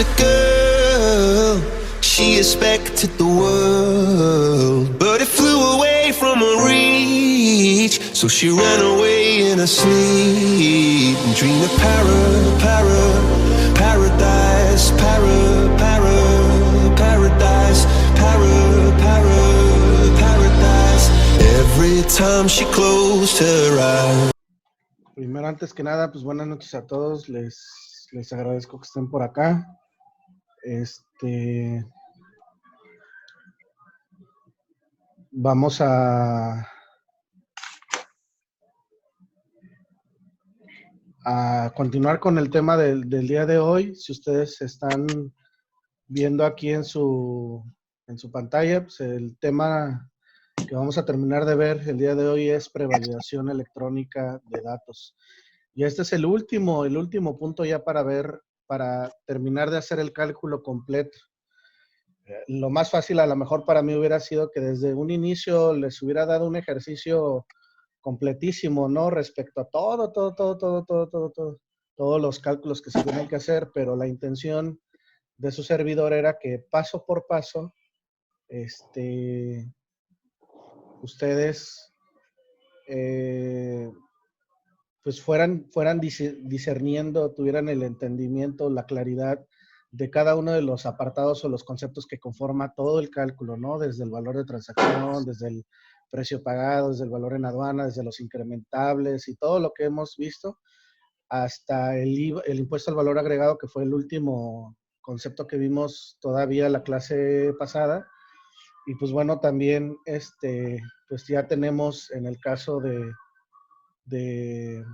a girl, she expected the world, but it flew away from her reach. So she ran away in her sleep and dreamed of paradise, paradise, paradise. Every time she closed her eyes. Primero, antes que nada, pues buenas noches a todos. Les agradezco que estén por acá. Vamos a continuar con el tema del día de hoy. Si ustedes están viendo aquí en su pantalla, pues el tema que vamos a terminar de ver el día de hoy es prevalidación electrónica de datos. Y este es el último punto ya para terminar de hacer el cálculo completo. Lo más fácil a lo mejor para mí hubiera sido que desde un inicio les hubiera dado un ejercicio completísimo, ¿no? Respecto a todos los cálculos que se tienen que hacer, pero la intención de su servidor era que paso por paso, ustedes pues fueran discerniendo, tuvieran el entendimiento, la claridad de cada uno de los apartados o los conceptos que conforma todo el cálculo, ¿no? Desde el valor de transacción, desde el precio pagado, desde el valor en aduana, desde los incrementables y todo lo que hemos visto, hasta el IVA, el impuesto al valor agregado, que fue el último concepto que vimos todavía la clase pasada. Y pues bueno, también pues ya tenemos en el caso de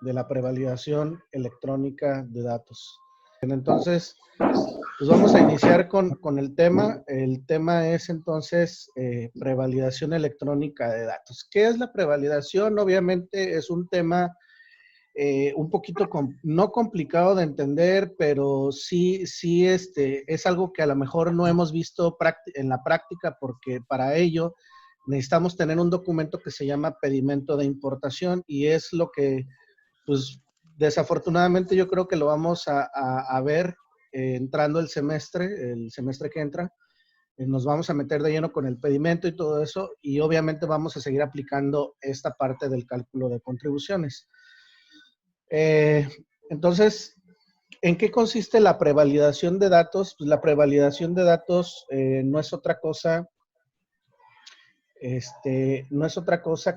la prevalidación electrónica de datos. Entonces, pues vamos a iniciar con el tema. El tema es entonces prevalidación electrónica de datos. ¿Qué es la prevalidación? Obviamente es un tema un poquito no complicado de entender, pero sí es algo que a lo mejor no hemos visto en la práctica, porque para ello necesitamos tener un documento que se llama pedimento de importación, y es lo que, pues, desafortunadamente yo creo que lo vamos a ver entrando el semestre que entra. Nos vamos a meter de lleno con el pedimento y todo eso, y obviamente vamos a seguir aplicando esta parte del cálculo de contribuciones. Entonces, ¿en qué consiste la prevalidación de datos? Pues la prevalidación de datos no es otra cosa,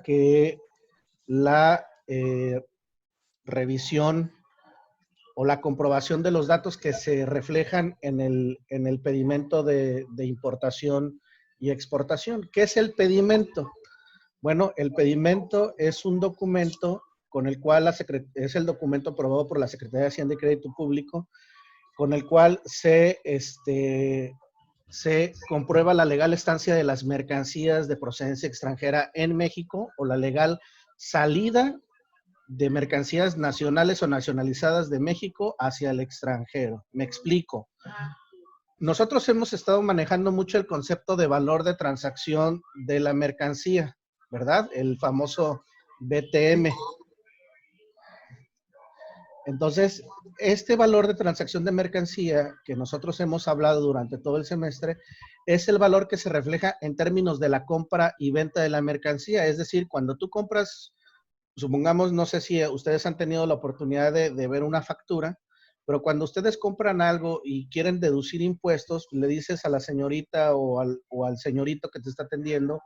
que la revisión o la comprobación de los datos que se reflejan en el pedimento de importación y exportación. ¿Qué es el pedimento? Bueno, el pedimento es un documento con el cual es el documento aprobado por la Secretaría de Hacienda y Crédito Público, con el cual se comprueba la legal estancia de las mercancías de procedencia extranjera en México, o la legal salida de mercancías nacionales o nacionalizadas de México hacia el extranjero. Me explico. Nosotros hemos estado manejando mucho el concepto de valor de transacción de la mercancía, ¿verdad? El famoso BTM. Entonces, este valor de transacción de mercancía que nosotros hemos hablado durante todo el semestre es el valor que se refleja en términos de la compra y venta de la mercancía. Es decir, cuando tú compras, supongamos, no sé si ustedes han tenido la oportunidad de ver una factura, pero cuando ustedes compran algo y quieren deducir impuestos, le dices a la señorita o al señorito que te está atendiendo,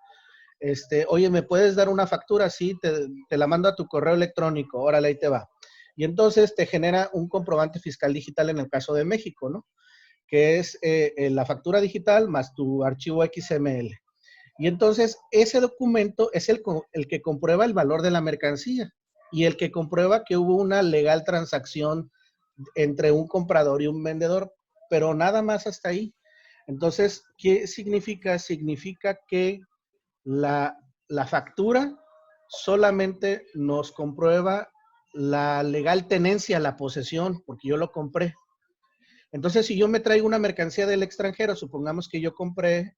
oye, ¿me puedes dar una factura? Sí, te la mando a tu correo electrónico, órale, ahí te va. Y entonces te genera un comprobante fiscal digital en el caso de México, ¿no? Que es la factura digital más tu archivo XML. Y entonces ese documento es el que comprueba el valor de la mercancía y el que comprueba que hubo una legal transacción entre un comprador y un vendedor, pero nada más hasta ahí. Entonces, ¿qué significa? Significa que la factura solamente nos comprueba la legal tenencia, la posesión, porque yo lo compré. Entonces, si yo me traigo una mercancía del extranjero, supongamos que yo compré,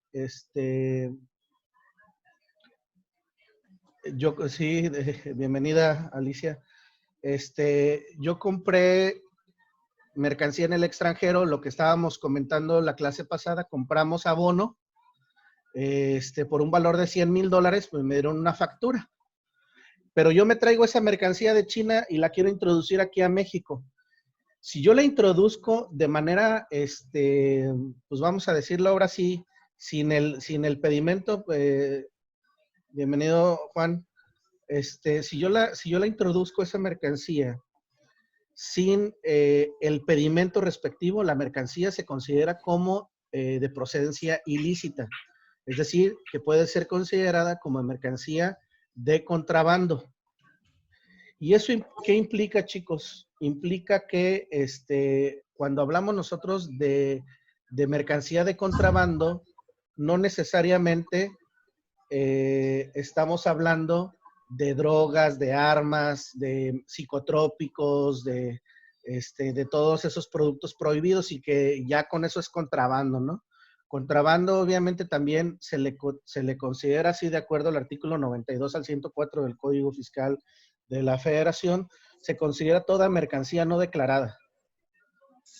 bienvenida Alicia, yo compré mercancía en el extranjero, lo que estábamos comentando la clase pasada, compramos abono, por un valor de $100,000, pues me dieron una factura. Pero yo me traigo esa mercancía de China y la quiero introducir aquí a México. Si yo la introduzco de manera, pues vamos a decirlo ahora sí, sin el pedimento, bienvenido Juan, si yo la introduzco esa mercancía sin el pedimento respectivo, la mercancía se considera como de procedencia ilícita. Es decir, que puede ser considerada como mercancía de contrabando. ¿Y eso qué implica, chicos? Implica que cuando hablamos nosotros de mercancía de contrabando, no necesariamente estamos hablando de drogas, de armas, de psicotrópicos, de todos esos productos prohibidos y que ya con eso es contrabando, ¿no? Contrabando obviamente también se le considera así de acuerdo al artículo 92 al 104 del Código Fiscal de la Federación, se considera toda mercancía no declarada.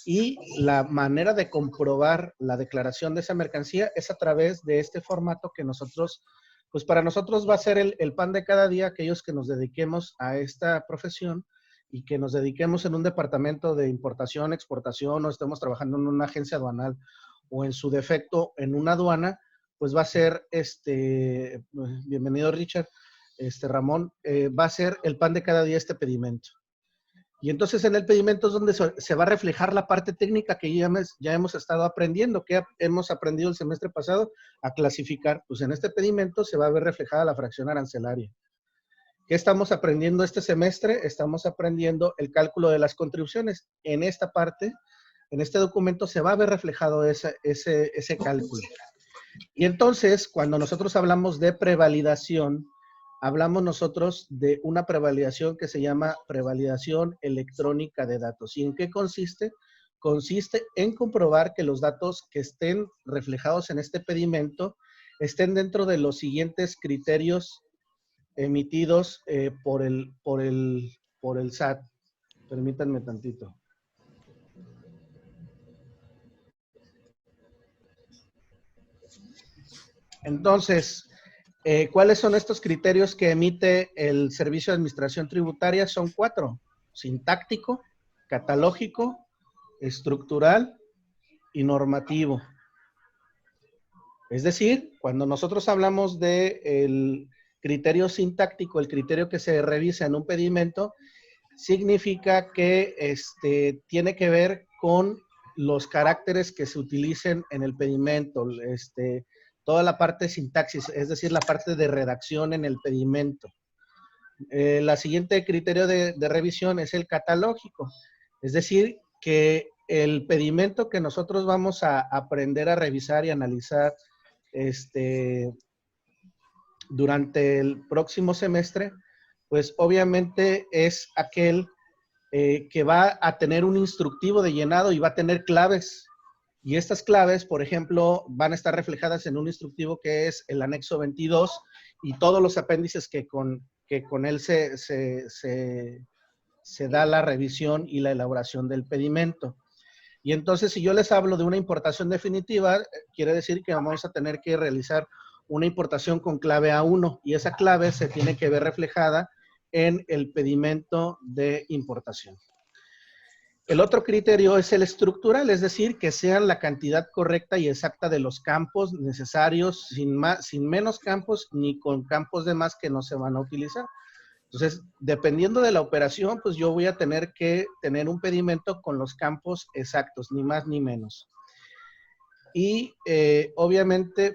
Y la manera de comprobar la declaración de esa mercancía es a través de este formato que nosotros, pues para nosotros va a ser el pan de cada día, aquellos que nos dediquemos a esta profesión y que nos dediquemos en un departamento de importación, exportación o estemos trabajando en una agencia aduanal o en su defecto en una aduana, pues va a ser, bienvenido Richard, Ramón, va a ser el pan de cada día este pedimento. Y entonces en el pedimento es donde se va a reflejar la parte técnica que ya hemos estado aprendiendo, que hemos aprendido el semestre pasado a clasificar. Pues en este pedimento se va a ver reflejada la fracción arancelaria. ¿Qué estamos aprendiendo este semestre? Estamos aprendiendo el cálculo de las contribuciones. En esta parte, en este documento, se va a ver reflejado ese cálculo. Y entonces, cuando nosotros hablamos de prevalidación, hablamos nosotros de una prevalidación que se llama prevalidación electrónica de datos. ¿Y en qué consiste? Consiste en comprobar que los datos que estén reflejados en este pedimento estén dentro de los siguientes criterios emitidos por el SAT. Permítanme tantito. Entonces, ¿cuáles son estos criterios que emite el Servicio de Administración Tributaria? Son 4: sintáctico, catalógico, estructural y normativo. Es decir, cuando nosotros hablamos del criterio sintáctico, el criterio que se revisa en un pedimento, significa que tiene que ver con los caracteres que se utilicen en el pedimento, toda la parte de sintaxis, es decir, la parte de redacción en el pedimento. La siguiente criterio de revisión es el catalógico, es decir, que el pedimento que nosotros vamos a aprender a revisar y analizar durante el próximo semestre, pues obviamente es aquel que va a tener un instructivo de llenado y va a tener claves. Y estas claves, por ejemplo, van a estar reflejadas en un instructivo que es el anexo 22 y todos los apéndices que con él se da la revisión y la elaboración del pedimento. Y entonces, si yo les hablo de una importación definitiva, quiere decir que vamos a tener que realizar una importación con clave A1 y esa clave se tiene que ver reflejada en el pedimento de importación. El otro criterio es el estructural, es decir, que sean la cantidad correcta y exacta de los campos necesarios, sin menos campos ni con campos de más que no se van a utilizar. Entonces, dependiendo de la operación, pues yo voy a tener que tener un pedimento con los campos exactos, ni más ni menos. Y obviamente,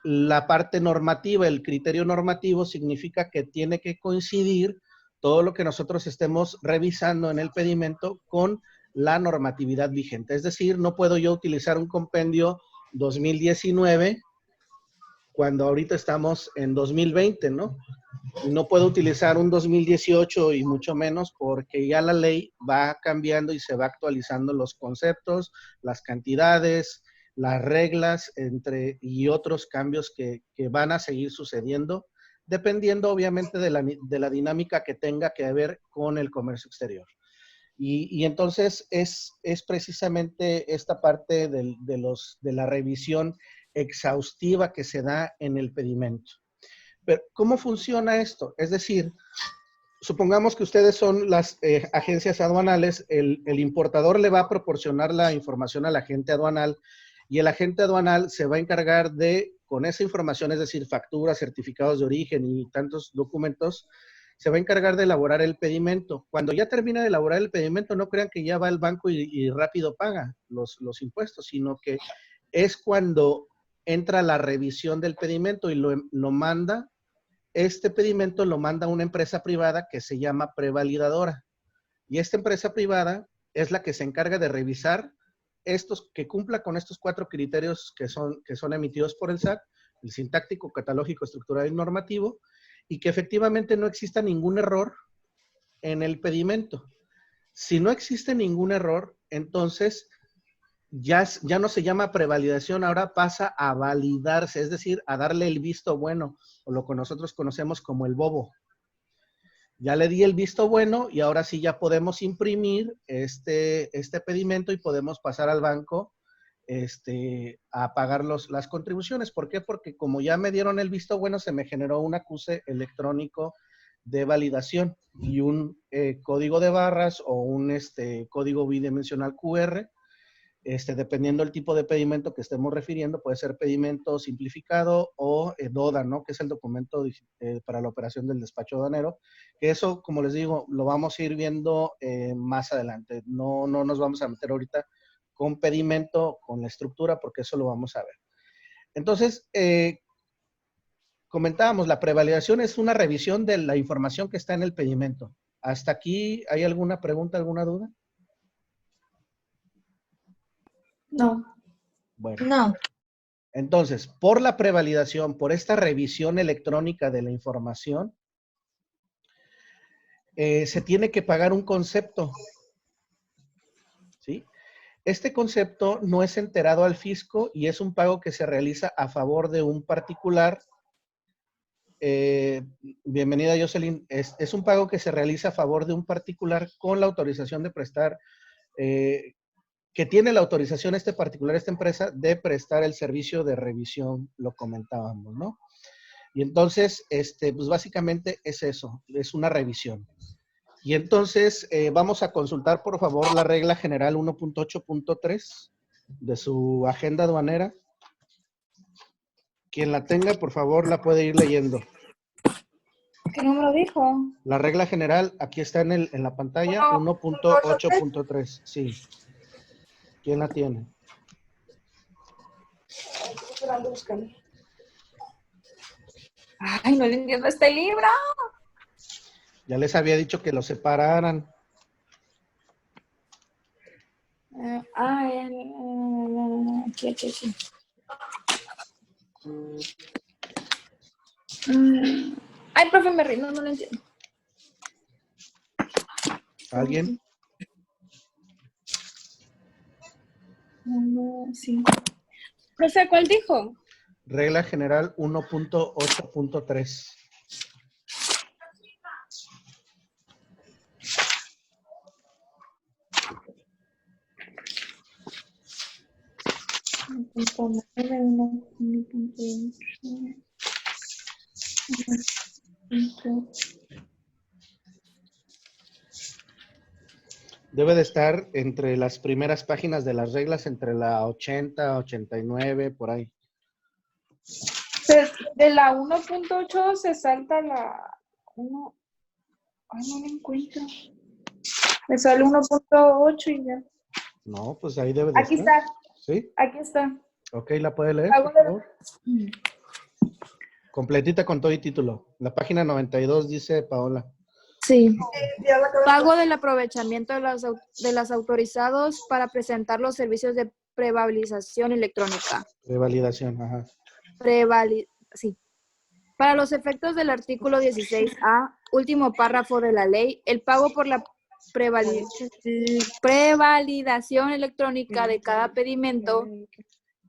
la parte normativa, el criterio normativo significa que tiene que coincidir todo lo que nosotros estemos revisando en el pedimento con la normatividad vigente. Es decir, no puedo yo utilizar un compendio 2019 cuando ahorita estamos en 2020, ¿no? Y no puedo utilizar un 2018 y mucho menos porque ya la ley va cambiando y se va actualizando los conceptos, las cantidades, las reglas y otros cambios que van a seguir sucediendo dependiendo obviamente de la dinámica que tenga que ver con el comercio exterior. Y entonces es precisamente esta parte de la revisión exhaustiva que se da en el pedimento. Pero, ¿cómo funciona esto? Es decir, supongamos que ustedes son las agencias aduanales, el importador le va a proporcionar la información al agente aduanal y el agente aduanal se va a encargar de, con esa información, es decir, facturas, certificados de origen y tantos documentos, se va a encargar de elaborar el pedimento. Cuando ya termina de elaborar el pedimento, no crean que ya va al banco y rápido paga los impuestos, sino que es cuando entra la revisión del pedimento y lo manda. Este pedimento lo manda una empresa privada que se llama prevalidadora. Y esta empresa privada es la que se encarga de revisar que cumpla con estos 4 criterios que son emitidos por el SAT, el sintáctico, catalógico, estructural y normativo, y que efectivamente no exista ningún error en el pedimento. Si no existe ningún error, entonces ya no se llama prevalidación, ahora pasa a validarse, es decir, a darle el visto bueno, o lo que nosotros conocemos como el bobo. Ya le di el visto bueno y ahora sí ya podemos imprimir este pedimento y podemos pasar al banco a pagar las contribuciones. ¿Por qué? Porque como ya me dieron el visto bueno, se me generó un acuse electrónico de validación y un código de barras o un código bidimensional QR. Dependiendo del tipo de pedimento que estemos refiriendo, puede ser pedimento simplificado o DODA, ¿no? Que es el documento para la operación del despacho aduanero, que eso, como les digo, lo vamos a ir viendo más adelante. No nos vamos a meter ahorita con pedimento, con la estructura, porque eso lo vamos a ver. Entonces, comentábamos, la prevalidación es una revisión de la información que está en el pedimento. ¿Hasta aquí hay alguna pregunta, alguna duda? No. Bueno. No. Entonces, por la prevalidación, por esta revisión electrónica de la información, se tiene que pagar un concepto. ¿Sí? Este concepto no es enterado al fisco y es un pago que se realiza a favor de un particular. Bienvenida, Jocelyn. Es un pago que se realiza a favor de un particular con la autorización de prestar, que tiene la autorización particular, esta empresa, de prestar el servicio de revisión, lo comentábamos, ¿no? Y entonces, pues básicamente es eso, es una revisión. Y entonces, vamos a consultar, por favor, la regla general 1.8.3 de su agenda aduanera. Quien la tenga, por favor, la puede ir leyendo. ¿Qué número dijo? La regla general, aquí está en la pantalla, 1.8.3, sí. ¿Quién la tiene? Ay, no le entiendo este libro. Ya les había dicho que lo separaran. Aquí. Ay, profe, me rindo, no lo entiendo. ¿Alguien? Sí. Profe, ¿cuál dijo? Regla general 1.8.3. Debe de estar entre las primeras páginas de las reglas, entre la 80, 89, por ahí. De la 1.8 se salta la 1. Ay, no la encuentro. Me sale 1.8 y ya. No, pues ahí debe de Aquí estar. está. ¿Sí? Aquí está. Ok, ¿la puede leer, por favor? Completita con todo y título. La página 92 dice Paola. Sí. Pago del aprovechamiento de las autorizados para presentar los servicios de prevalidación electrónica. Revalidación, ajá. Sí. Para los efectos del artículo 16A, último párrafo de la ley, el pago por la prevalidación electrónica de cada pedimento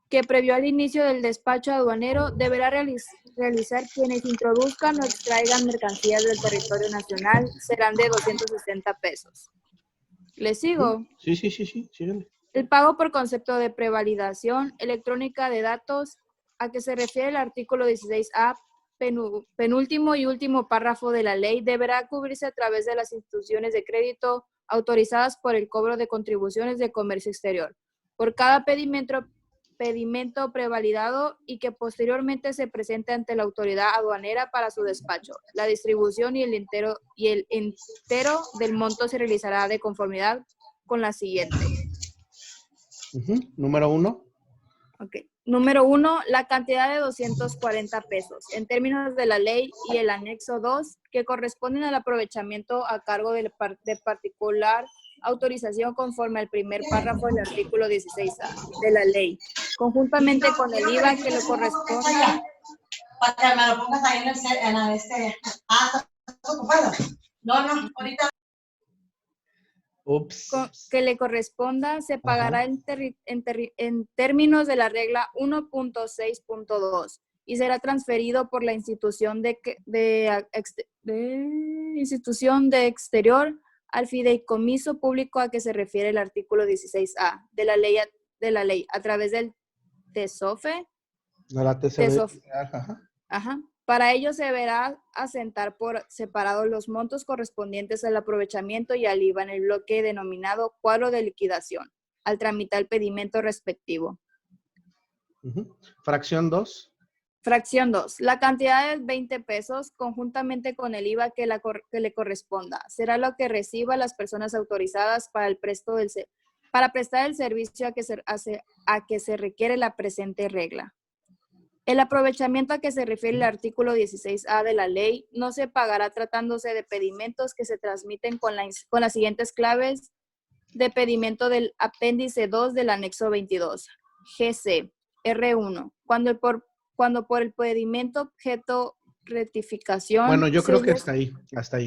que previo al inicio del despacho aduanero deberá realizar quienes introduzcan o extraigan mercancías del territorio nacional serán de 260 pesos. ¿Le sigo? Sí, síguele. El pago por concepto de prevalidación electrónica de datos a que se refiere el artículo 16A, penúltimo y último párrafo de la ley, deberá cubrirse a través de las instituciones de crédito autorizadas por el cobro de contribuciones de comercio exterior por cada pedimento prevalidado y que posteriormente se presente ante la autoridad aduanera para su despacho. La distribución y el entero del monto se realizará de conformidad con la siguiente. Número 1. Ok. Número 1, la cantidad de 240 pesos en términos de la ley y el anexo 2 que corresponden al aprovechamiento a cargo de particular autorización conforme al primer párrafo del artículo 16A de la ley, conjuntamente con el IVA que le corresponda. Para que me lo pongas ahí en este. Ah, ¿estás ocupado? No, ahorita. Ups. Que le corresponda se pagará en términos de la regla 1.6.2 y será transferido por la institución de exterior al fideicomiso público a que se refiere el artículo 16A de la ley a través del TESOFE. De la TCB. Ajá. Para ello se deberá asentar por separado los montos correspondientes al aprovechamiento y al IVA en el bloque denominado cuadro de liquidación, al tramitar el pedimento respectivo. Fracción 2. Fracción 2. La cantidad de 20 pesos, conjuntamente con el IVA que le corresponda, será lo que reciba las personas autorizadas para prestar el servicio a que se requiere la presente regla. El aprovechamiento a que se refiere el artículo 16A de la ley no se pagará tratándose de pedimentos que se transmiten con las siguientes claves de pedimento del apéndice 2 del anexo 22. GC, R1. Cuando por el pedimento objeto rectificación. Bueno, yo creo que hasta ahí.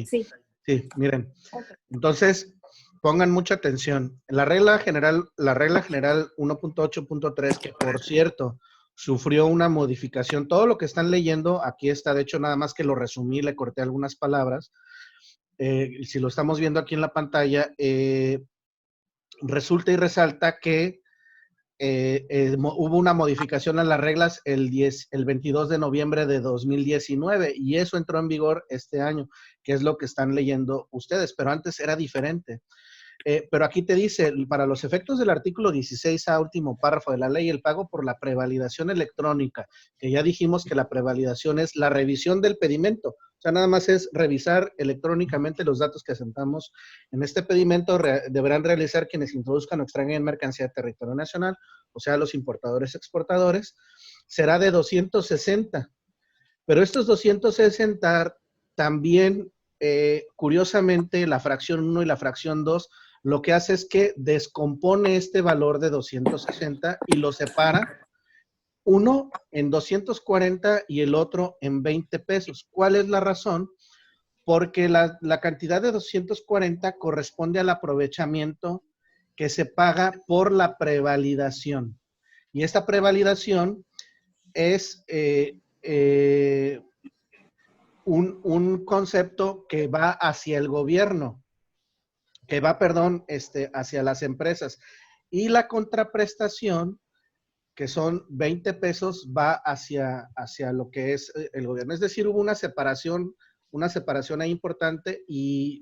Sí. Sí, miren. Okay. Entonces, pongan mucha atención. La regla general 1.8.3, que por cierto, sufrió una modificación. Todo lo que están leyendo, aquí está, de hecho, nada más que lo resumí, le corté algunas palabras. Si lo estamos viendo aquí en la pantalla, resulta y resalta que hubo una modificación a las reglas el 22 de noviembre de 2019 y eso entró en vigor este año, que es lo que están leyendo ustedes, pero antes era diferente. Pero aquí te dice, para los efectos del artículo 16A, último párrafo de la ley, el pago por la prevalidación electrónica, que ya dijimos que la prevalidación es la revisión del pedimento. O sea, nada más es revisar electrónicamente los datos que asentamos en este pedimento. Deberán realizar quienes introduzcan o extraigan mercancía de territorio nacional, o sea, los importadores exportadores. Será de 260. Pero estos 260 también, curiosamente, la fracción 1 y la fracción 2, lo que hace es que descompone este valor de 260 y lo separa, uno en 240 y el otro en 20 pesos. ¿Cuál es la razón? Porque la cantidad de 240 corresponde al aprovechamiento que se paga por la prevalidación. Y esta prevalidación es un concepto que va hacia el gobierno, que va, hacia las empresas. Y la contraprestación, que son 20 pesos, va hacia lo que es el gobierno. Es decir, hubo una separación ahí importante,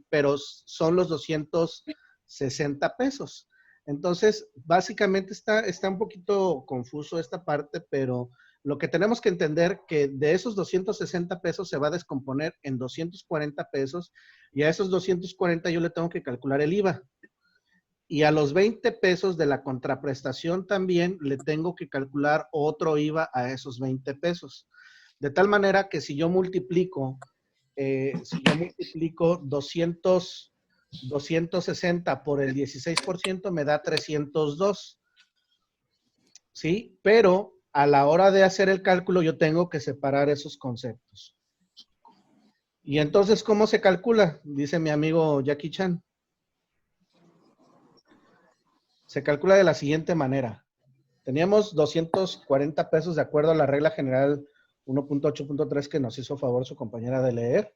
pero son los 260 pesos. Entonces, básicamente está un poquito confuso esta parte, pero lo que tenemos que entender que de esos 260 pesos se va a descomponer en 240 pesos y a esos 240 yo le tengo que calcular el IVA. Y a los 20 pesos de la contraprestación también le tengo que calcular otro IVA a esos 20 pesos. De tal manera que si yo multiplico 260 por el 16% me da 302. ¿Sí? Pero a la hora de hacer el cálculo yo tengo que separar esos conceptos. Y entonces, ¿cómo se calcula? Dice mi amigo Jackie Chan. Se calcula de la siguiente manera. Teníamos 240 pesos de acuerdo a la regla general 1.8.3 que nos hizo favor su compañera de leer.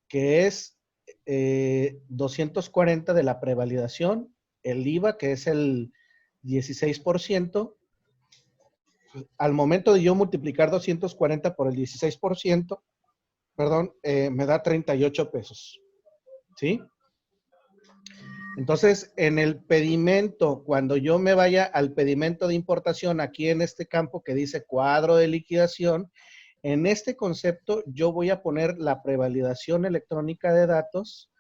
Que es 240 de la prevalidación, el IVA, que es el 16%. Al momento de yo multiplicar 240 por el 16%, perdón, me da 38 pesos. ¿Sí? Entonces, en el pedimento, cuando yo me vaya al pedimento de importación, aquí en este campo que dice cuadro de liquidación, en este concepto yo voy a poner la prevalidación electrónica de datos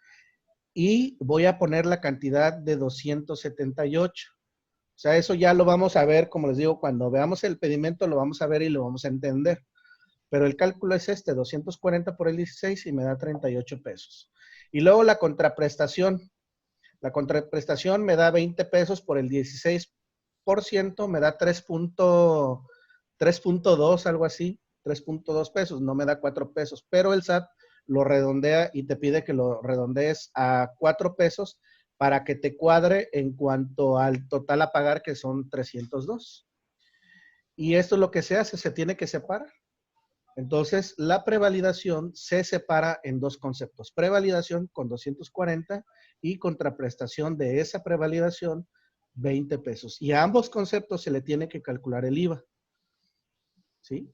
y voy a poner la cantidad de 278. O sea, eso ya lo vamos a ver, como les digo, cuando veamos el pedimento lo vamos a ver y lo vamos a entender. Pero el cálculo es 240 por el 16 y me da 38 pesos. Y luego la contraprestación. La contraprestación me da 20 pesos por el 16%, me da 3.2, algo así, 3.2 pesos, no me da 4 pesos, pero el SAT lo redondea y te pide que lo redondees a 4 pesos para que te cuadre en cuanto al total a pagar, que son 302. Y esto es lo que se hace, se tiene que separar. Entonces, la prevalidación se separa en dos conceptos. Prevalidación con 240 y contraprestación de esa prevalidación, 20 pesos. Y a ambos conceptos se le tiene que calcular el IVA. ¿Sí?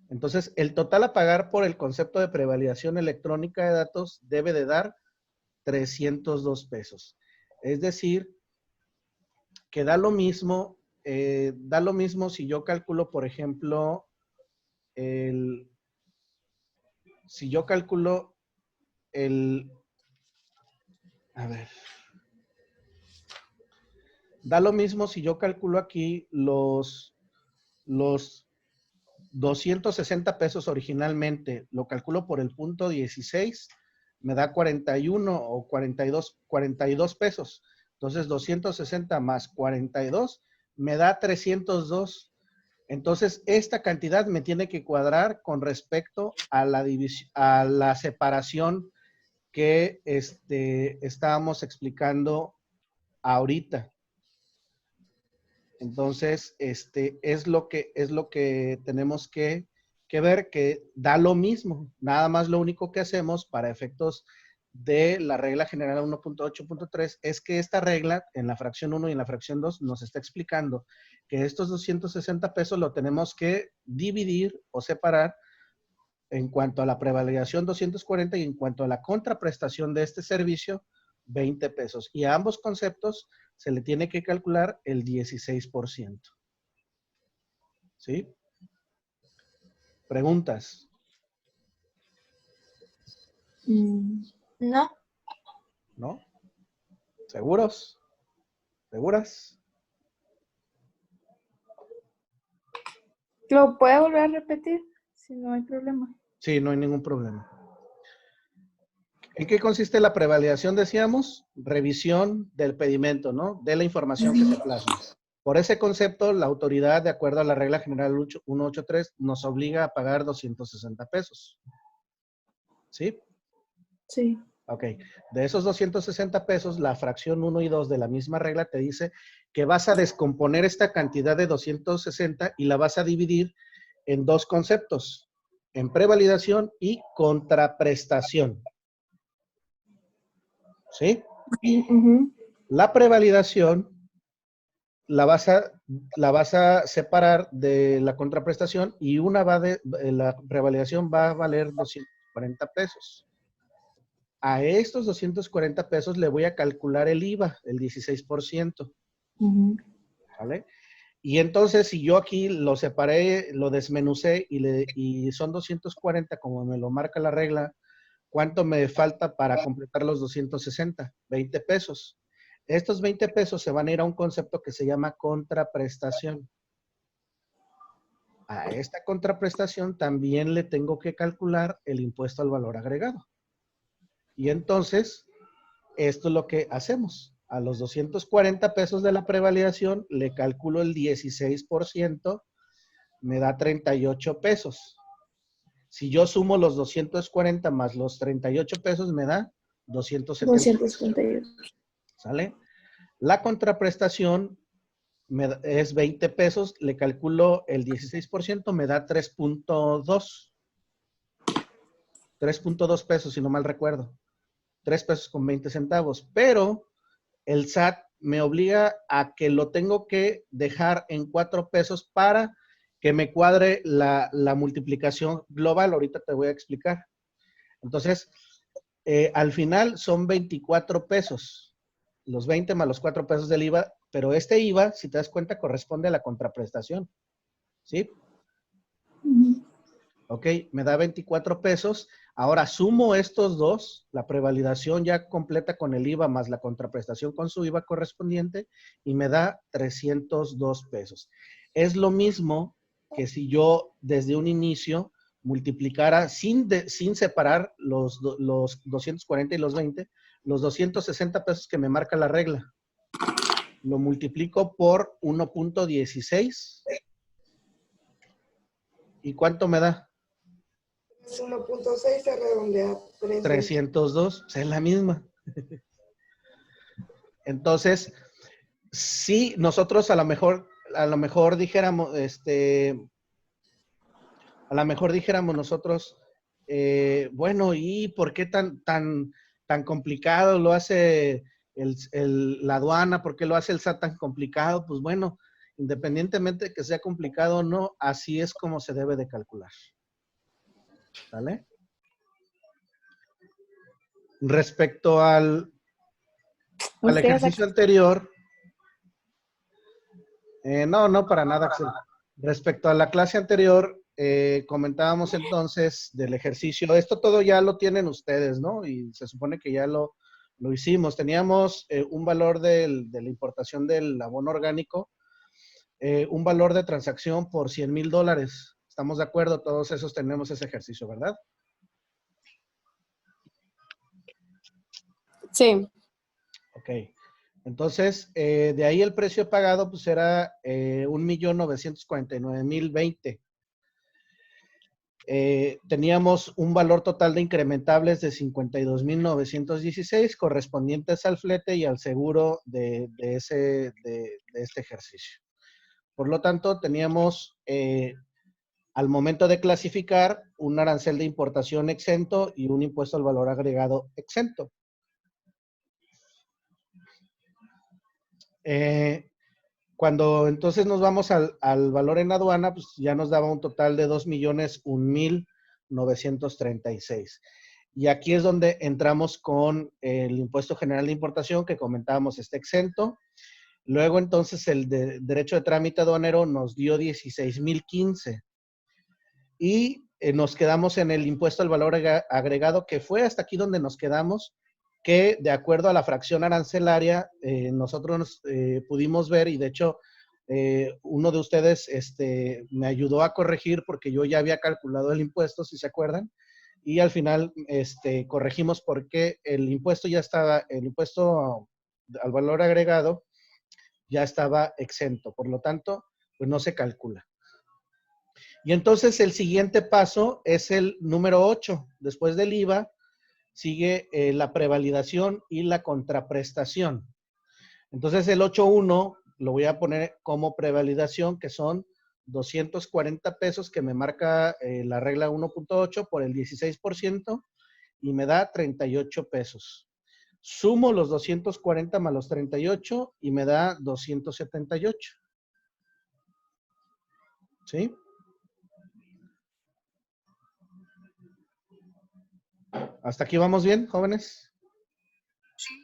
Entonces, el total a pagar por el concepto de prevalidación electrónica de datos debe de dar 302 pesos. Es decir, que da lo mismo si yo calculo, por ejemplo, si yo calculo a ver, da lo mismo si yo calculo aquí los 260 pesos originalmente, lo calculo por el punto 16, me da 41 o 42 pesos. Entonces, 260 más 42 me da 302. Entonces, esta cantidad me tiene que cuadrar con respecto a la separación que estábamos explicando ahorita. Entonces, es lo que tenemos que ver, que da lo mismo. Nada más lo único que hacemos para efectos de la regla general 1.8.3 es que esta regla en la fracción 1 y en la fracción 2 nos está explicando que estos 260 pesos lo tenemos que dividir o separar en cuanto a la prevalidación 240 y en cuanto a la contraprestación de este servicio 20 pesos. Y a ambos conceptos se le tiene que calcular el 16%. ¿Sí? ¿Preguntas? No. ¿No? ¿Seguros? ¿Seguras? ¿Lo puede volver a repetir? Si no hay problema. Sí, no hay ningún problema. ¿En qué consiste la prevalidación? Decíamos, revisión del pedimento, ¿no? De la información que se plasma. Por ese concepto, la autoridad, de acuerdo a la regla general 183, nos obliga a pagar 260 pesos. ¿Sí? Sí. Ok. De esos 260 pesos, la fracción 1 y 2 de la misma regla te dice que vas a descomponer esta cantidad de 260 y la vas a dividir en dos conceptos, en prevalidación y contraprestación. ¿Sí? La prevalidación la vas a separar de la contraprestación y la prevalidación va a valer 240 pesos. A estos 240 pesos le voy a calcular el IVA, el 16%. ¿Vale? Y entonces, si yo aquí lo separé, lo desmenucé y son 240, como me lo marca la regla, ¿cuánto me falta para completar los 260? 20 pesos. Estos 20 pesos se van a ir a un concepto que se llama contraprestación. A esta contraprestación también le tengo que calcular el impuesto al valor agregado. Y entonces, esto es lo que hacemos. A los 240 pesos de la prevalidación le calculo el 16%, me da 38 pesos. Si yo sumo los 240 más los 38 pesos, me da 278. ¿Sale? La contraprestación es 20 pesos, le calculo el 16%, me da 3.2. 3.2 pesos, si no mal recuerdo. 3 pesos con 20 centavos, pero el SAT me obliga a que lo tengo que dejar en 4 pesos para que me cuadre la multiplicación global. Ahorita te voy a explicar. Entonces, al final son 24 pesos, los 20 más los 4 pesos del IVA, pero este IVA, si te das cuenta, corresponde a la contraprestación, ¿sí? Ok, me da 24 pesos. Ahora sumo estos dos, la prevalidación ya completa con el IVA más la contraprestación con su IVA correspondiente, y me da 302 pesos. Es lo mismo que si yo desde un inicio multiplicara sin separar los 240 y los 20, los 260 pesos que me marca la regla. Lo multiplico por 1.16. ¿Y cuánto me da? Es 1.6, se redondea 302, pues es la misma. Entonces, sí, nosotros a lo mejor dijéramos, a lo mejor dijéramos nosotros, bueno, ¿y por qué tan complicado lo hace la aduana? ¿Por qué lo hace el SAT tan complicado? Pues bueno, independientemente de que sea complicado o no, así es como se debe de calcular. ¿Sale? Respecto al ejercicio anterior, no, para nada, Axel. Respecto a la clase anterior, comentábamos entonces del ejercicio. Esto todo ya lo tienen ustedes, ¿no? Y se supone que ya lo hicimos. Teníamos un valor de la importación del abono orgánico, un valor de transacción por $100,000. ¿Estamos de acuerdo? Todos esos tenemos ese ejercicio, ¿verdad? Sí. Ok. Entonces, de ahí el precio pagado pues era 1,949,020. Teníamos un valor total de incrementables de 52,916 correspondientes al flete y al seguro de este ejercicio. Por lo tanto, teníamos al momento de clasificar un arancel de importación exento y un impuesto al valor agregado exento. Cuando entonces nos vamos al valor en aduana, pues ya nos daba un total de 2,001,936. Y aquí es donde entramos con el impuesto general de importación que comentábamos, este exento. Luego entonces el derecho de trámite aduanero nos dio 16,015. Y nos quedamos en el impuesto al valor agregado, que fue hasta aquí donde nos quedamos, que de acuerdo a la fracción arancelaria, nosotros pudimos ver, y de hecho uno de ustedes me ayudó a corregir porque yo ya había calculado el impuesto, si se acuerdan, y al final corregimos porque el impuesto al valor agregado ya estaba exento, por lo tanto, pues no se calcula. Y entonces el siguiente paso es el número 8. Después del IVA sigue la prevalidación y la contraprestación. Entonces el 8.1 lo voy a poner como prevalidación, que son 240 pesos que me marca la regla 1.8 por el 16% y me da 38 pesos. Sumo los 240 más los 38 y me da 278. ¿Sí? ¿Hasta aquí vamos bien, jóvenes? Sí.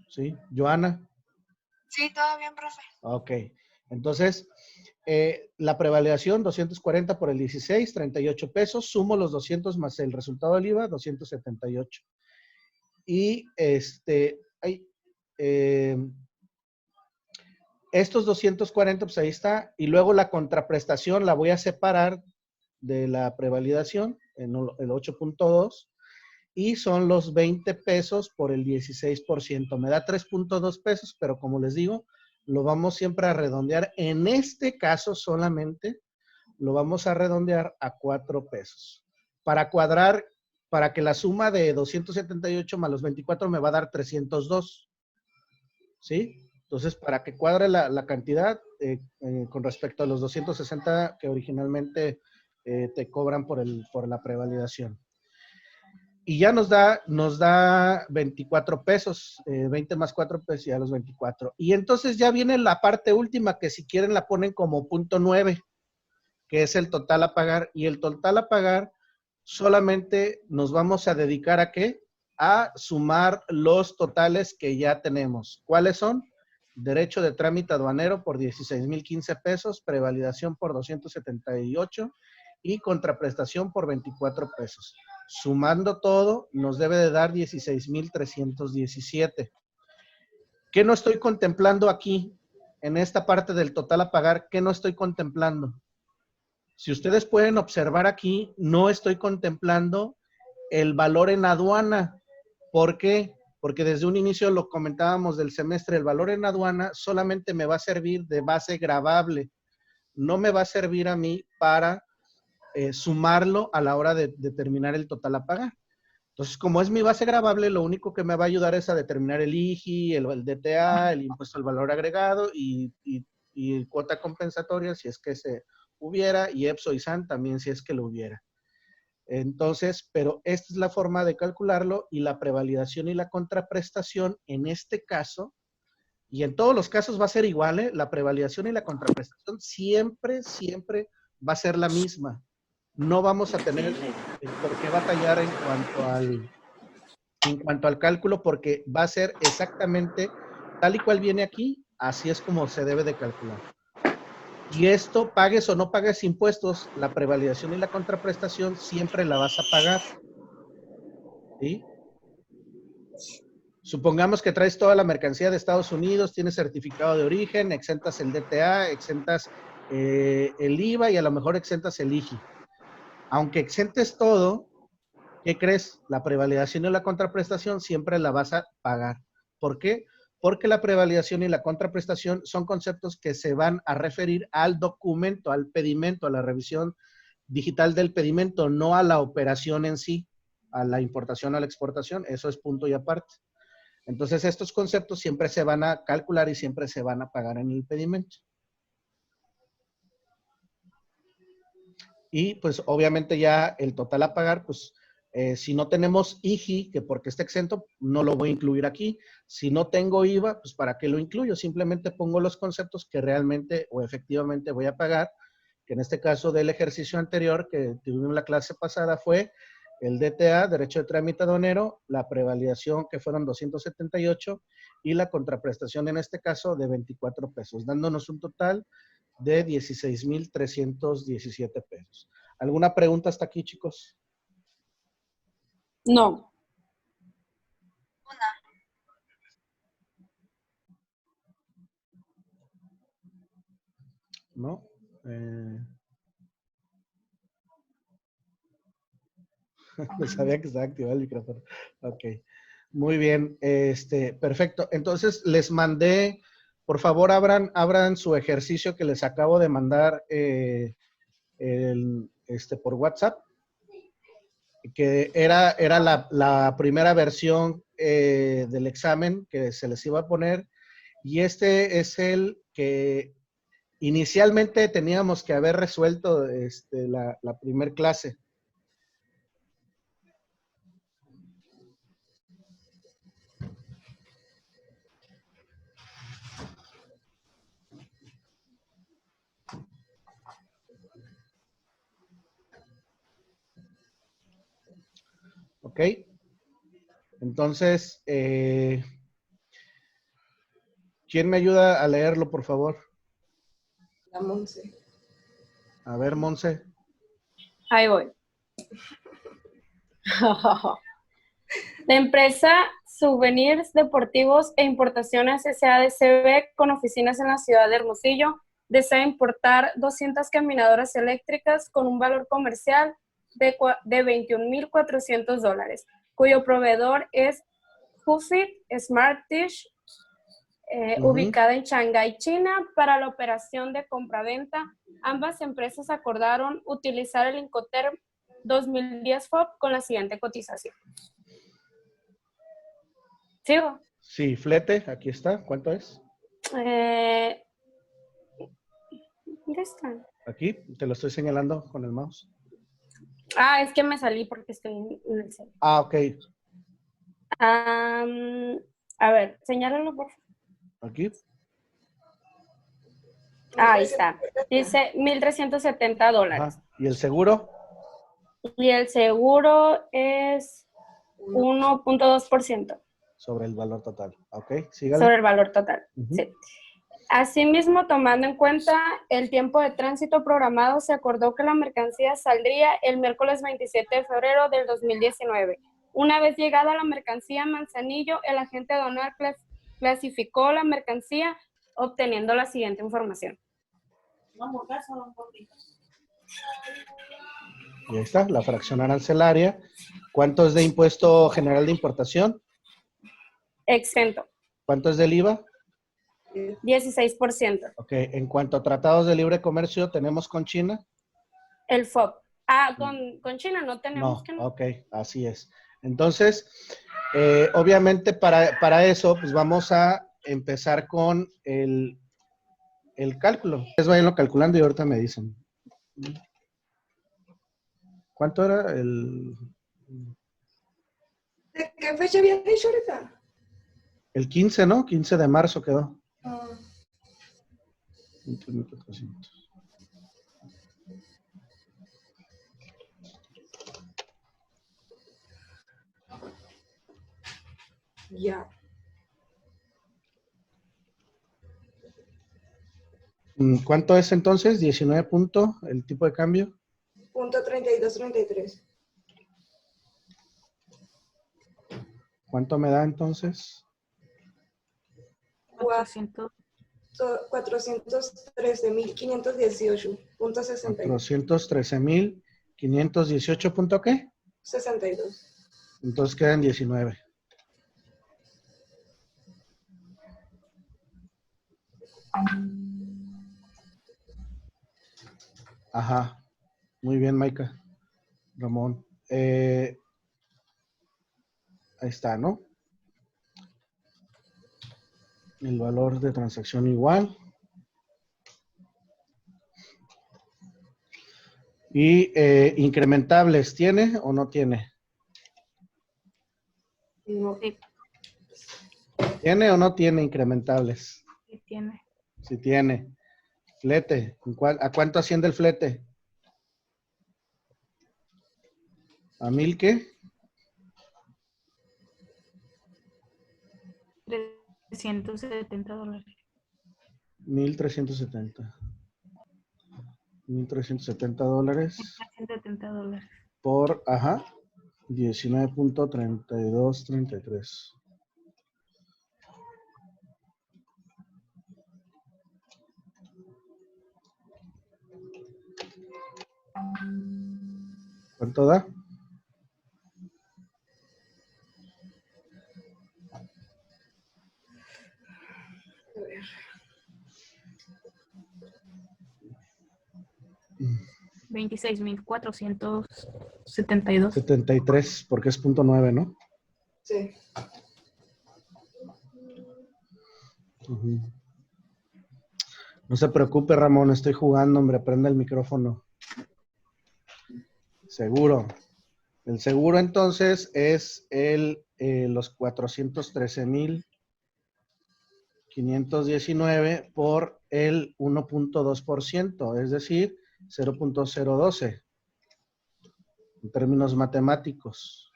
¿Sí? ¿Joana? Sí, todo bien, profe. Ok. Entonces, la prevalidación, 240 por el 16, 38 pesos. Sumo los 200 más el resultado del IVA, 278. Y estos 240, pues ahí está. Y luego la contraprestación la voy a separar de la prevalidación, en el 8.2. Y son los 20 pesos por el 16%. Me da 3.2 pesos, pero como les digo, lo vamos siempre a redondear. En este caso solamente lo vamos a redondear a 4 pesos. Para cuadrar, para que la suma de 278 más los 24 me va a dar 302. ¿Sí? Entonces, para que cuadre la cantidad con respecto a los 260 que originalmente te cobran por la prevalidación. Y ya nos da 24 pesos, 20 más 4 pesos, ya los 24. Y entonces ya viene la parte última, que si quieren la ponen como punto 9, que es el total a pagar. Y el total a pagar solamente nos vamos a dedicar a ¿qué? A sumar los totales que ya tenemos. ¿Cuáles son? Derecho de trámite aduanero por 16,015 pesos, prevalidación por 278 y contraprestación por 24 pesos. Sumando todo, nos debe de dar 16,317. ¿Qué no estoy contemplando aquí? En esta parte del total a pagar, ¿qué no estoy contemplando? Si ustedes pueden observar aquí, no estoy contemplando el valor en aduana. ¿Por qué? Porque desde un inicio lo comentábamos del semestre, el valor en aduana solamente me va a servir de base gravable. No me va a servir a mí para sumarlo a la hora de determinar el total a pagar. Entonces, como es mi base gravable, lo único que me va a ayudar es a determinar el IGI, el DTA, el impuesto al valor agregado y cuota compensatoria si es que se hubiera, y EPSO y SAN también si es que lo hubiera. Entonces, pero esta es la forma de calcularlo, y la prevalidación y la contraprestación en este caso, y en todos los casos va a ser igual, ¿eh? La prevalidación y la contraprestación siempre va a ser la misma. No vamos a tener por qué batallar en cuanto al cálculo, porque va a ser exactamente tal y cual viene aquí, así es como se debe de calcular. Y esto, pagues o no pagues impuestos, la prevalidación y la contraprestación siempre la vas a pagar. ¿Sí? Supongamos que traes toda la mercancía de Estados Unidos, tienes certificado de origen, exentas el DTA, exentas el IVA y a lo mejor exentas el IGI. Aunque exentes todo, ¿qué crees? La prevalidación y la contraprestación siempre la vas a pagar. ¿Por qué? Porque la prevalidación y la contraprestación son conceptos que se van a referir al documento, al pedimento, a la revisión digital del pedimento, no a la operación en sí, a la importación, a la exportación. Eso es punto y aparte. Entonces, estos conceptos siempre se van a calcular y siempre se van a pagar en el pedimento. Y pues obviamente ya el total a pagar, pues si no tenemos IGI, que porque está exento, no lo voy a incluir aquí. Si no tengo IVA, pues ¿para qué lo incluyo? Simplemente pongo los conceptos que realmente o efectivamente voy a pagar, que en este caso del ejercicio anterior que tuvimos en la clase pasada fue el DTA, derecho de trámite aduanero, la prevalidación que fueron 278 y la contraprestación en este caso de 24 pesos, dándonos un total de 16,317 pesos. ¿Alguna pregunta hasta aquí, chicos? No. ¿No? No sabía que estaba activado el micrófono. Ok. Muy bien. Perfecto. Entonces, les mandé, por favor, abran su ejercicio que les acabo de mandar por WhatsApp, que era la primera versión del examen que se les iba a poner, y este es el que inicialmente teníamos que haber resuelto la primer clase. ¿Ok? Entonces, ¿quién me ayuda a leerlo, por favor? La Monse. A ver, Monse. Ahí voy. La empresa Souvenirs Deportivos e Importaciones SADCB, con oficinas en la ciudad de Hermosillo, desea importar 200 caminadoras eléctricas con un valor comercial de $21,400, cuyo proveedor es Hufit Smartish, ubicada en Shanghái, China. Para la operación de compraventa, ambas empresas acordaron utilizar el Incoterm 2010 FOB con la siguiente cotización. ¿Sigo? Sí, flete, aquí está. ¿Cuánto es? ¿Dónde está? Aquí, te lo estoy señalando con el mouse. Ah, es que me salí porque estoy en el cel. Ah, ok. A ver, señálalo, por favor. Aquí. Ahí está. Dice $1,370. Ajá. ¿Y el seguro? Y el seguro es 1.2% Sobre el valor total. Ok, sobre sígale. el valor total. Ujú. Sí. Asimismo, tomando en cuenta el tiempo de tránsito programado, se acordó que la mercancía saldría el miércoles 27 de febrero del 2019. Una vez llegada la mercancía a Manzanillo, el agente aduanal clasificó la mercancía obteniendo la siguiente información. Y ahí está, la fracción arancelaria. ¿Cuánto es de impuesto general de importación? Exento, ¿Cuánto es del IVA? 16%. Ok, en cuanto a tratados de libre comercio, ¿tenemos con China? El FOB. Con China no tenemos No, que no. ok, así es. Entonces, obviamente para eso, pues vamos a empezar con el cálculo. Ustedes vayanlo calculando y ahorita me dicen. ¿Cuánto era el ¿De qué fecha habías dicho ahorita? 15, no? 15 de marzo quedó. Ah, 21,400. ya. ¿Cuánto es entonces? 19 punto, el tipo de cambio. Punto 32.33. ¿Cuánto me da entonces? 400. 413.518.62. 413,518 punto qué. 62. Entonces quedan 19. Ajá. Muy bien, Maika. Ramón. Ahí está, ¿no? El valor de transacción igual. Y incrementables, ¿tiene o no tiene? No. Sí, ¿Tiene o no tiene incrementables? sí tiene. Sí tiene. Flete. ¿A cuánto asciende el flete? ¿A 1,000 qué? $370. 1,370. $1,370 $370. por, ajá, 19.3233. ¿Cuánto da? A ver. 26,472. 73, porque es punto 9, ¿no? Sí. Ujú. No se preocupe, Ramón, estoy jugando, hombre, prende el micrófono. Seguro. El seguro entonces es los 413,519 por el 1.2%, es decir, 0.012 en términos matemáticos.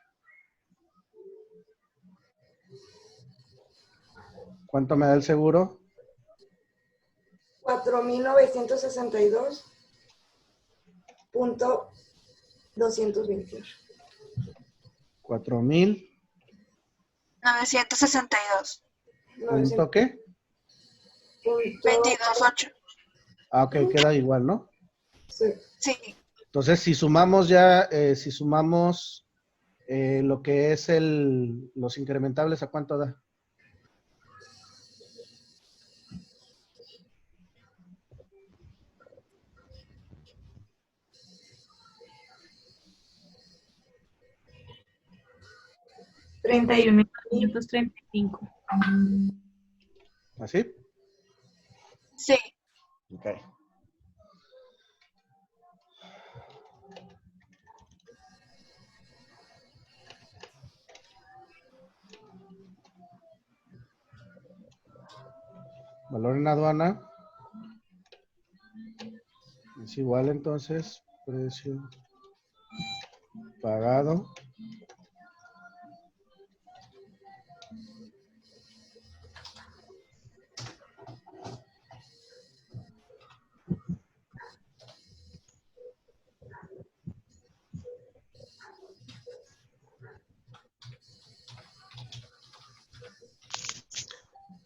¿Cuánto me da el seguro? 4.962.228. 4,000. 962. ¿Punto qué? 22.8. Ah, ok, queda igual, ¿no? Sí. Sí. Entonces, si sumamos ya, lo que es los incrementables, ¿a cuánto da? Treinta y 31,535. ¿Así? Sí. Ok. Valor en aduana es igual entonces precio pagado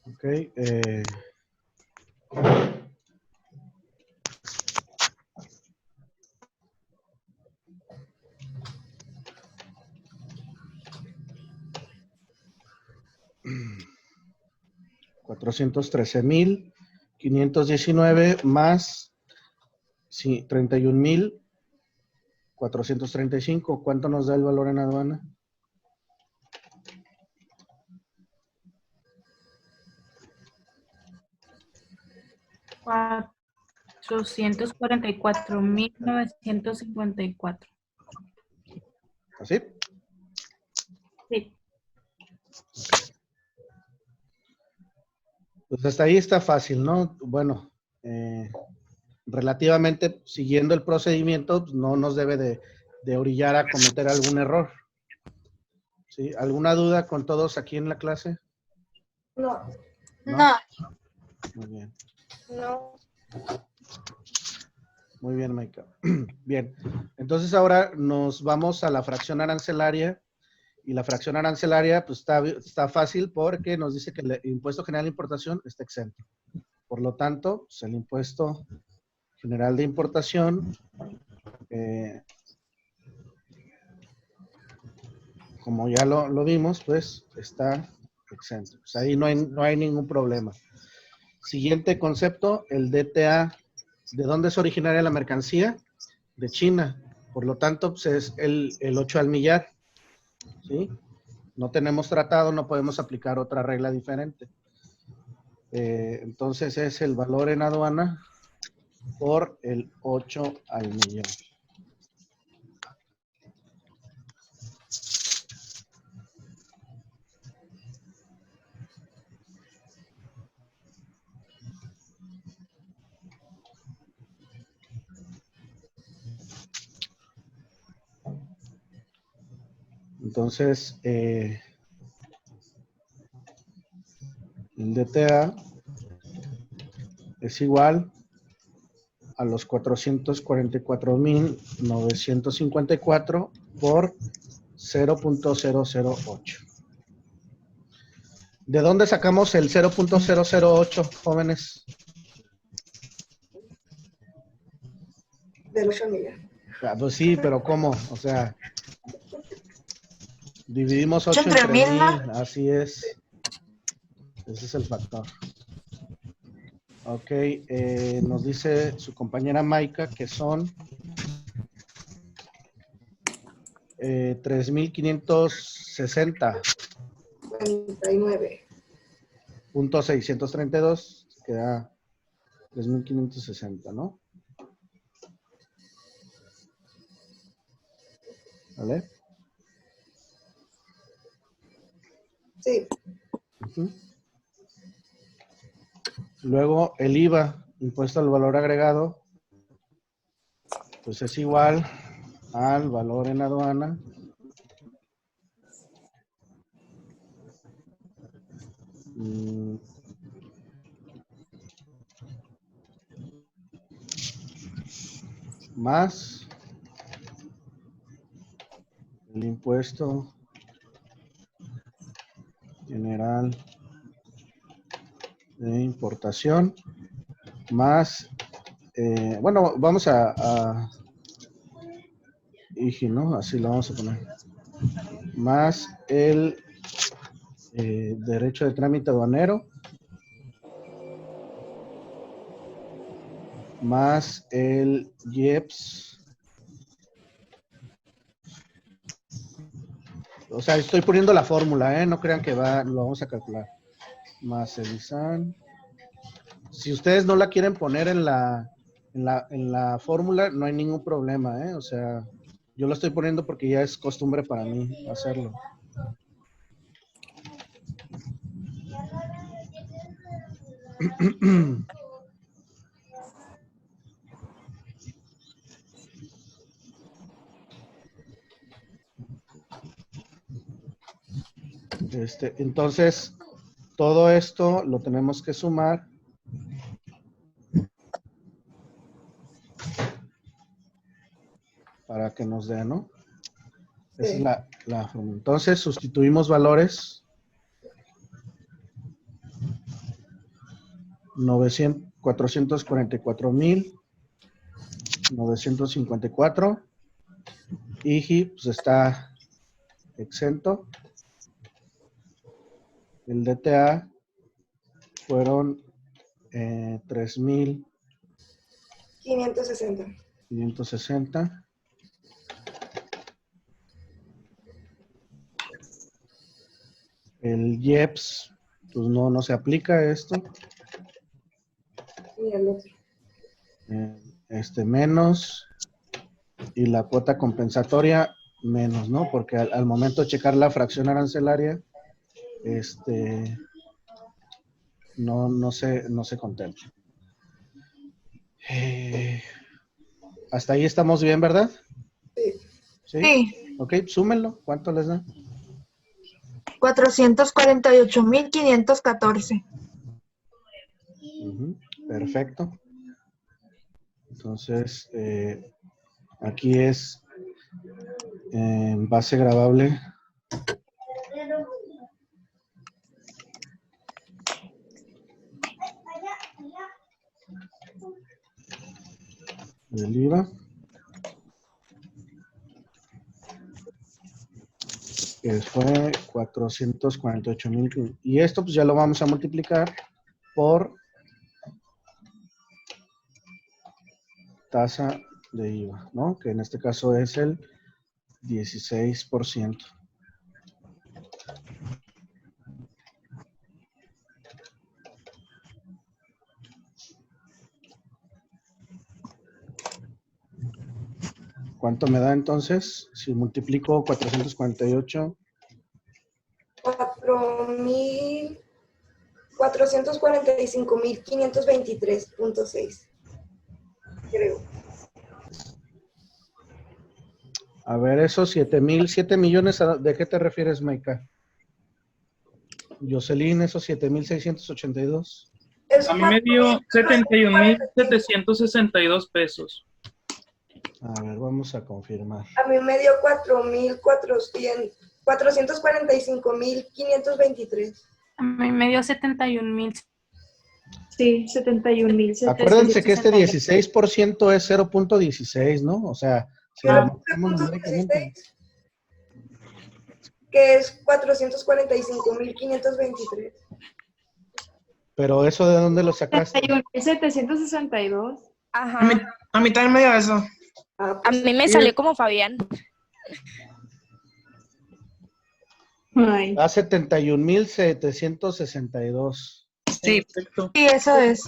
ok, 413,519 más 31,435. ¿Cuánto nos da el valor en aduana? $444,954. ¿Así? Sí. Pues hasta ahí está fácil, ¿no? Bueno, relativamente siguiendo el procedimiento, pues, no nos debe de orillar a cometer algún error. ¿Sí? ¿Alguna duda con todos aquí en la clase? No. No. Muy bien. No. Muy bien, Maika. Bien, entonces ahora nos vamos a la fracción arancelaria. Y la fracción arancelaria pues está fácil porque nos dice que el impuesto general de importación está exento. Por lo tanto, pues, el impuesto general de importación, como ya lo vimos, pues está exento. Pues ahí no hay ningún problema. Siguiente concepto, el DTA. ¿De dónde es originaria la mercancía? De China. Por lo tanto, pues es el 8 al millar. ¿Sí? No tenemos tratado, no podemos aplicar otra regla diferente. Entonces es el valor en aduana por el 8 al millón. Entonces, el DTA es igual a los 444,954 por 0.008. ¿De dónde sacamos el 0.008, jóvenes? Del 8 millas. Ah, pues sí, pero ¿cómo? O sea, dividimos 8 entre entre mil, 1000, ¿no? así es. Ese es el factor. Ok, nos dice su compañera Maika que son 3,560. 49. 632 queda 3,560, ¿no? ¿Vale? Sí. Uh-huh. Luego el IVA, impuesto al valor agregado, pues es igual al valor en aduana más el impuesto general de importación más, bueno, vamos a IGI, ¿no? Así lo vamos a poner. Más el derecho de trámite aduanero más el IEPS. O sea, estoy poniendo la fórmula, no crean que lo vamos a calcular. Más el ISAN. Si ustedes no la quieren poner en la fórmula, no hay ningún problema, O sea, yo lo estoy poniendo porque ya es costumbre para mí hacerlo. Entonces, todo esto lo tenemos que sumar. Para que nos dé, ¿no? Esa es la fórmula. Entonces, sustituimos valores. 444,954. IGI, pues está exento. El DTA fueron 560. 3,560. El IEPS, pues no se aplica esto. Y el otro. Menos. Y la cuota compensatoria, menos, ¿no? Porque al momento de checar la fracción arancelaria, no se contempla. Hasta ahí estamos bien, ¿verdad? Sí. ¿Sí? Sí. Ok, súmenlo. ¿Cuánto les da? 448,514. Perfecto. Entonces, aquí es base gravable. Del IVA. Que fue 448,000. Y esto pues ya lo vamos a multiplicar por tasa de IVA, ¿no? Que en este caso es el 16%. ¿Cuánto me da entonces? Si multiplico 448. 445,523.6. Creo. A ver, esos 7 millones, ¿de qué te refieres, Maika? Jocelyn, esos 7,682. Es A mí me dio 71,762 pesos. A ver, vamos a confirmar. A mí me dio 445,523. A mí me dio 71,000. Sí, 71,700. Acuérdense que este 16% es 0.16, ¿no? O sea, si lo marcamos numéricamente. Que es 445,523. Pero eso, ¿de dónde lo sacaste? 71,762. Ajá. A mí también me dio eso. Ah, A pues, mí me salió como Fabián. Ay. A 71,762. Sí. Perfecto. Sí, eso es.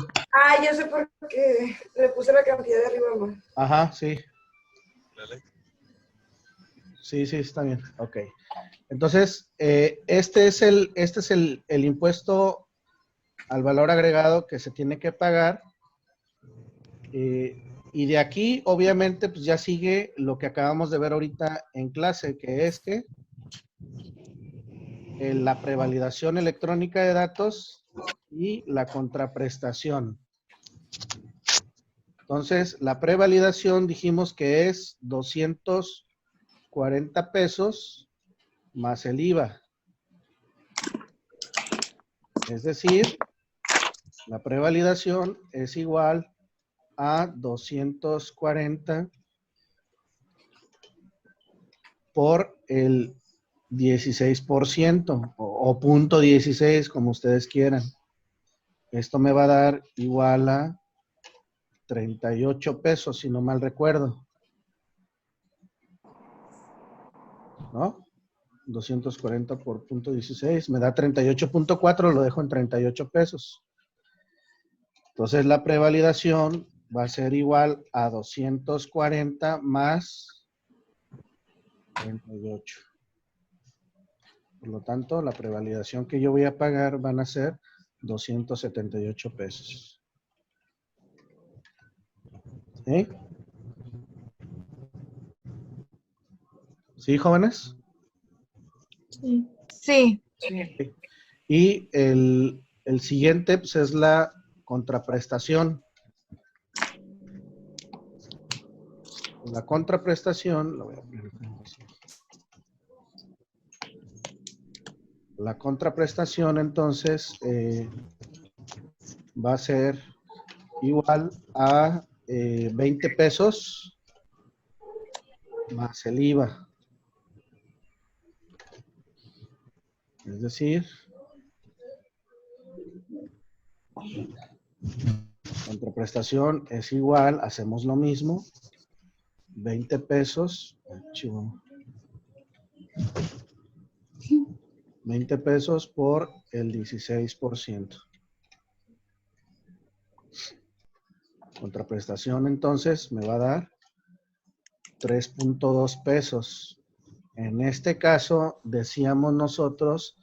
ya sé por qué le puse la cantidad de arriba mal. Ajá, sí. Sí, está bien. Ok. Entonces, este es el impuesto al valor agregado que se tiene que pagar. Y de aquí, obviamente, pues ya sigue lo que acabamos de ver ahorita en clase, que es que la prevalidación electrónica de datos y la contraprestación. Entonces, la prevalidación dijimos que es 240 pesos más el IVA. Es decir, la prevalidación es igual a 240 por el 16% o punto 16, como ustedes quieran. Esto me va a dar igual a 38 pesos, si no mal recuerdo. ¿No? 240 por punto 16 me da 38.4, lo dejo en 38 pesos. Entonces la prevalidación va a ser igual a 240 más 38. Por lo tanto, la prevalidación que yo voy a pagar van a ser 278 pesos. ¿Sí? ¿Sí, jóvenes? Sí. Y el siguiente pues, es la contraprestación. La contraprestación, lo voy a poner así. La contraprestación entonces va a ser igual a 20 pesos más el IVA. Es decir, contraprestación es igual, hacemos lo mismo, 20 pesos, 20 pesos por el 16%. Contraprestación entonces me va a dar 3.2 pesos. En este caso decíamos nosotros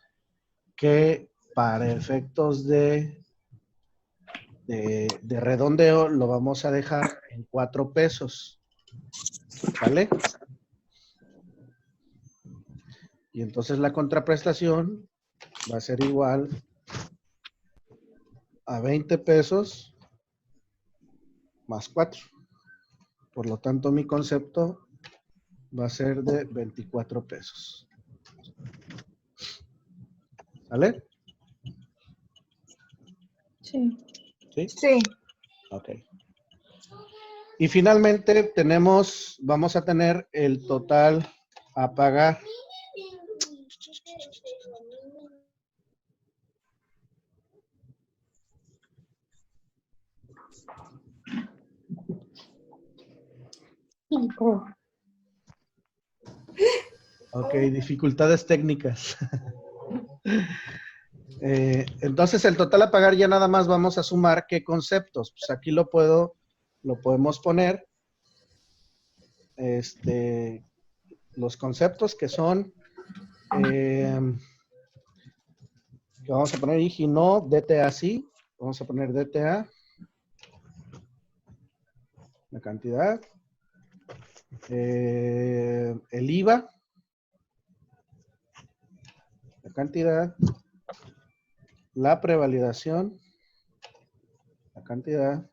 que para efectos de redondeo lo vamos a dejar en 4 pesos. ¿Vale? Y entonces la contraprestación va a ser igual a 20 pesos más 4. Por lo tanto, mi concepto va a ser de 24 pesos. ¿Vale? Sí. ¿Sí? Sí. Ok. Y finalmente vamos a tener el total a pagar. Ok, dificultades técnicas. Entonces, el total a pagar ya nada más vamos a sumar qué conceptos. Pues aquí lo podemos poner. Los conceptos que son, que vamos a poner IGI no, DTA sí. Vamos a poner DTA. La cantidad. El IVA. La cantidad. La prevalidación. La cantidad.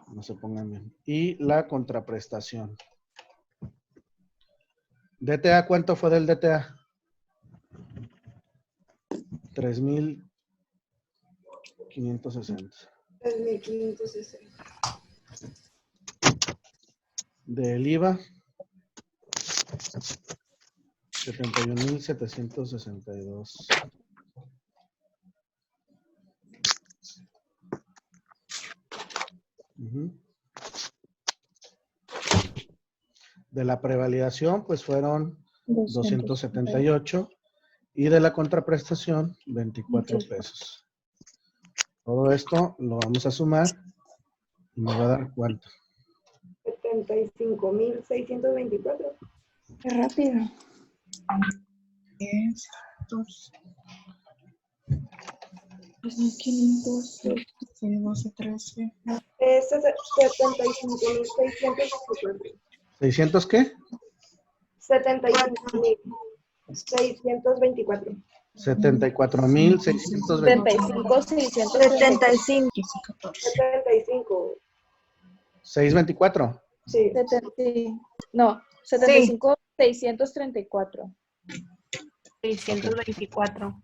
No se pongan bien. Y la contraprestación. DTA, ¿cuánto fue del DTA? 3,560. 3,560. Del IVA, 71,762. De la prevalidación, pues fueron 278. Y de la contraprestación, 24 pesos. Todo esto lo vamos a sumar y me va a dar ¿cuánto? 75,624. Qué rápido. 10, 12, 3,500. 12, 13. Es 75,624. ¿600 qué? 75,624. 74,620. 75,675. 75. 624. Sí. No, 75,634. 624.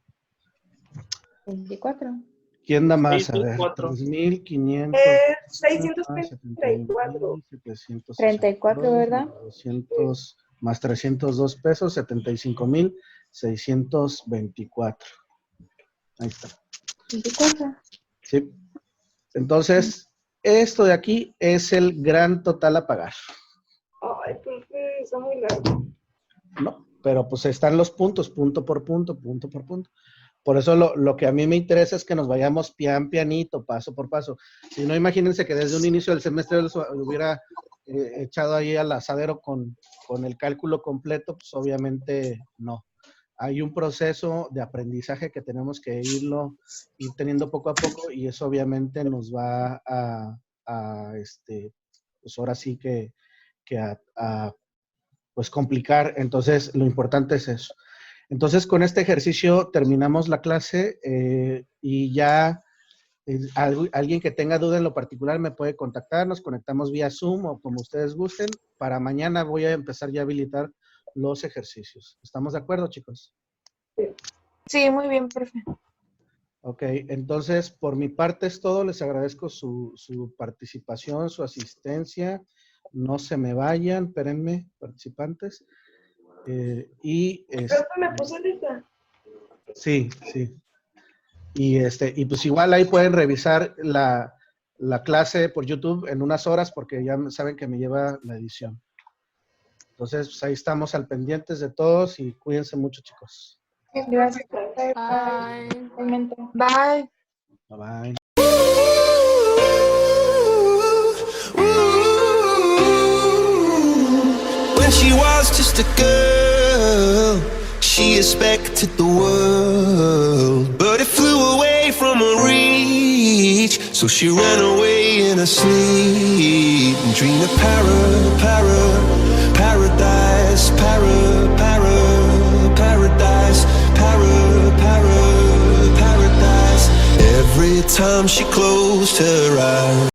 24. ¿Quién da más? A ver, 624. 3,500. 634. 34, ¿verdad? 200 más 302 pesos, 75,624. Ahí está. 24. Sí. Entonces, esto de aquí es el gran total a pagar. Ay, profe, está muy largo. No, pero pues están los puntos, punto por punto, punto por punto. Por eso lo que a mí me interesa es que nos vayamos pianito, paso por paso. Si no, imagínense que desde un inicio del semestre les hubiera echado ahí al asadero con el cálculo completo, pues obviamente no. Hay un proceso de aprendizaje que tenemos que ir teniendo poco a poco y eso obviamente nos va pues ahora sí que pues complicar. Entonces, lo importante es eso. Entonces, con este ejercicio terminamos la clase y ya alguien que tenga duda en lo particular me puede contactar, nos conectamos vía Zoom o como ustedes gusten. Para mañana voy a empezar ya a habilitar los ejercicios. ¿Estamos de acuerdo, chicos? Sí, muy bien, profe. Ok, entonces por mi parte es todo. Les agradezco su participación, su asistencia. No se me vayan, espérenme, participantes. Profe, me puse lista. Sí. Y pues igual ahí pueden revisar la clase por YouTube en unas horas porque ya saben que me lleva la edición. Entonces, pues ahí estamos al pendientes de todos y cuídense mucho, chicos. Gracias. Bye. Bye. Bye bye. When she was just a girl, she expected the world, but it flew away from her reach. So she ran away in her sleep and dreamed of paradise, paradise, paradise. Every time she closed her eyes.